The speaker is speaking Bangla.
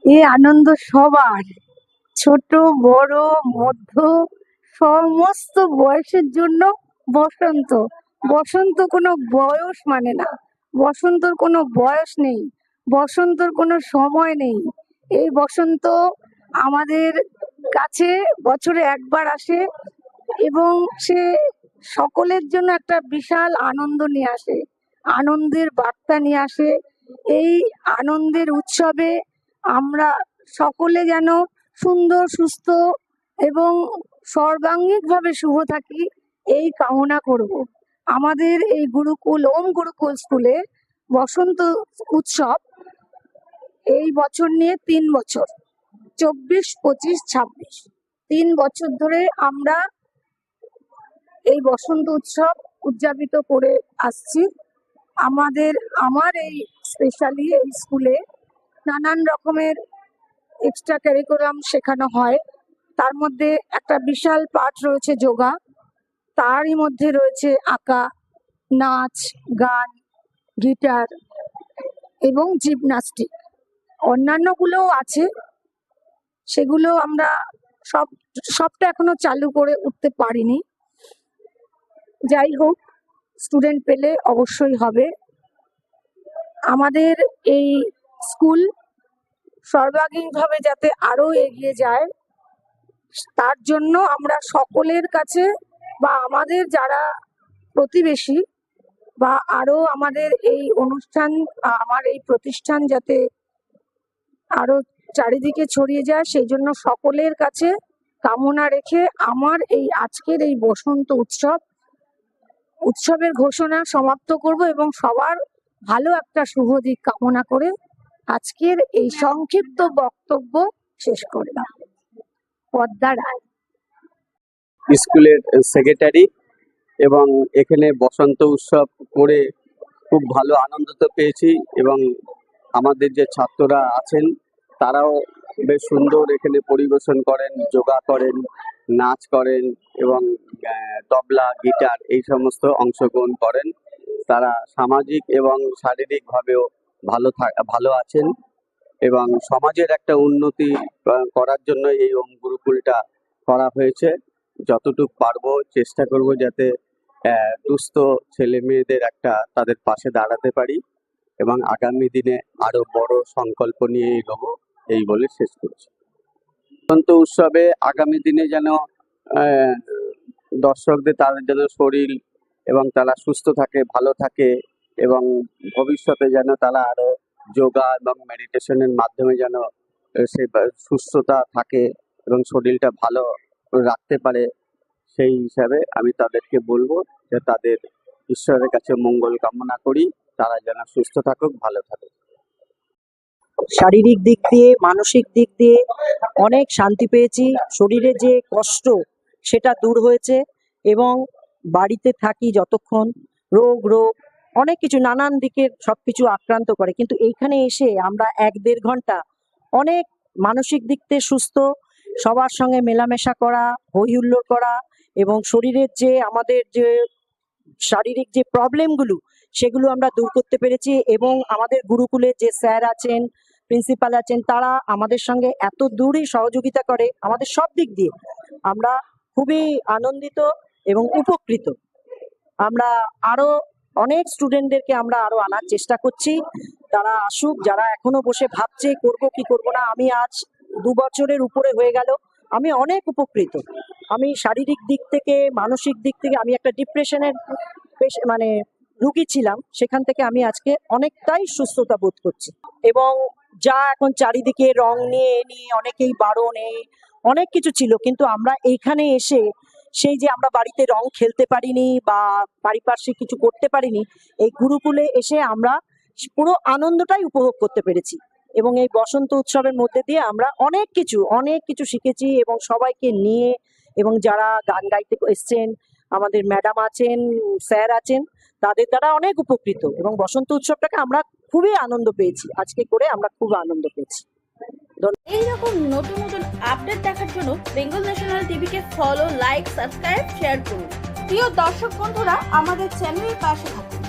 এই আনন্দ সবার, ছোট বড় মধ্য সমস্ত বয়সের জন্য। বসন্ত, বসন্ত কোনো বয়স মানে না, বসন্তর কোনো বয়স নেই, বসন্তর কোনো সময় নেই। এই বসন্ত আমাদের কাছে বছরে একবার আসে এবং সে সকলের জন্য একটা বিশাল আনন্দ নিয়ে আসে, আনন্দের বার্তা নিয়ে আসে। এই আনন্দের উৎসবে আমরা সকলে যেন সুন্দর সুস্থ এবং সর্বাঙ্গীনভাবে শুভ থাকি এই কামনা করব। আমাদের এই গুরুকুল, ওম গুরুকুল স্কুলে বসন্ত উৎসব এই বছর নিয়ে 3 বছর, 24, 25, 26, 3 বছর ধরে আমরা এই বসন্ত উৎসব উদযাপিত করে আসছি। আমার এই স্পেশালি এই স্কুলে নানান রকমের এক্সট্রা কারিকুলাম শেখানো হয়। তার মধ্যে একটা বিশাল পাঠ রয়েছে যোগা, তারই মধ্যে রয়েছে আঁকা, নাচ, গান, গিটার এবং জিমনাস্টিক। অন্যান্যগুলোও আছে, সেগুলো আমরা সবটা এখনো চালু করে উঠতে পারিনি। যাই হোক, স্টুডেন্ট পেলে অবশ্যই হবে। আমাদের এই স্কুল সর্বাঙ্গীনভাবে যাতে আরো এগিয়ে যায়, তার জন্য আমরা সকলের কাছে বা আমাদের যারা প্রতিবেশী বা আরো আমাদের এই অনুষ্ঠান, আমার এই প্রতিষ্ঠান যাতে আরো চারিদিকে ছড়িয়ে যায়, সেই জন্য সকলের কাছে কামনা রেখে আমার এই আজকের এই বসন্ত উৎসবের ঘোষণা সমাপ্ত করব এবং সবার ভালো একটা শুভ দিক কামনা করে আজকের এই সংক্ষিপ্ত বক্তব্য শেষ করলাম। পদ্মা রায়, স্কুলের সেক্রেটারি, এবং এখানে বসন্ত উৎসব করে খুব ভালো আনন্দ তো পেয়েছি এবং আমাদের যে ছাত্ররা আছেন তারাও বেশ সুন্দর এখানে পরিবেশন করেন, যোগা করেন, নাচ করেন এবং তবলা, গিটার এই সমস্ত অংশগ্রহণ করেন। তারা সামাজিক এবং শারীরিকভাবেও ভালো আছেন এবং সমাজের একটা উন্নতি করার জন্য এই ওম গুরুকুলটা করা হয়েছে। যতটুকু পারবো চেষ্টা করব যাতে দুস্থ ছেলে মেয়েদের তাদের পাশে দাঁড়াতে পারি এবং আগামী দিনে আরো বড় সংকল্প নিয়ে এগোবো, এই বলে শেষ করছি। বসন্ত উৎসবে আগামী দিনে যেন দর্শকদের তাদের যেন শরীর এবং তারা সুস্থ থাকে, ভালো থাকে এবং ভবিষ্যতে যেন তারা আরো যোগা এবং মেডিটেশনের মাধ্যমে যেন সে সুস্থতা থাকে এবং শরীরটা ভালো রাখতে পারে। সেই হিসাবে আমি তাদেরকে বলবো যে তাদের ঈশ্বরের কাছে মঙ্গল কামনা করি, তারা যেন সুস্থ থাকুক, ভালো থাকুক। শারীরিক দিক দিয়ে, মানসিক দিক দিয়ে অনেক শান্তি পেয়েছি। শরীরে যে কষ্ট সেটা দূর হয়েছে এবং বাড়িতে থাকি যতক্ষণ রোগ অনেক কিছু নানান দিকের সবকিছু আক্রান্ত করে, কিন্তু এইখানে এসে আমরা 1-1.5 ঘন্টা অনেক মানসিক দিক থেকে সুস্থ, সবার সঙ্গে মেলামেশা করা, হই হুল্লোড় করা এবং শরীরের যে আমাদের যে শারীরিক যে প্রবলেমগুলো সেগুলো আমরা দূর করতে পেরেছি। এবং আমাদের গুরুকুলের যে স্যার আছেন, প্রিন্সিপাল আছেন, তারা আমাদের সঙ্গে এত দূরই সহযোগিতা করে আমাদের সব দিক দিয়ে। আমরা খুবই আনন্দিত এবং উপকৃত। আমরা আরো অনেক স্টুডেন্টদেরকে আমরা আরো আনার চেষ্টা করছি, তারা আসুক। যারা এখনো বসে ভাবছে করব কি করব না, আমি আজ 2 বছরের উপরে হয়ে গেল, আমি অনেক উপকৃত। আমি শারীরিক দিক থেকে, মানসিক দিক থেকে, আমি একটা ডিপ্রেশনের রুগী ছিলাম, সেখান থেকে আমি আজকে অনেকটাই সুস্থতা বোধ করছি। এবং যা এখন চারিদিকে রং নিয়ে অনেকেই বারণে অনেক কিছু ছিল, কিন্তু আমরা এইখানে এসে সেই যে আমরা বাড়িতে রং খেলতে পারিনি বা পারিপার্শ্বিক কিছু করতে পারিনি, এই গুরুকুলে এসে আমরা পুরো আনন্দটাই উপভোগ করতে পেরেছি। এবং এই বসন্ত উৎসবের মধ্যে দিয়ে আমরা অনেক কিছু শিখেছি এবং সবাইকে নিয়ে, এবং যারা গান গাইতে এসছেন, আমাদের ম্যাডাম আছেন, স্যার আছেন, তাদের দ্বারা অনেক উপকৃত। এবং বসন্ত উৎসবটাকে আমরা খুবই আনন্দ পেয়েছি, আজকে করে আমরা খুব আনন্দ পেয়েছি। এইরকম নতুন নতুন আপডেট দেখার জন্য বেঙ্গল ন্যাশনাল টিভিকে ফলো, লাইক, সাবস্ক্রাইব, শেয়ার করুন। প্রিয় দর্শক বন্ধুরা, আমাদের চ্যানেলের পাশে থাকুন।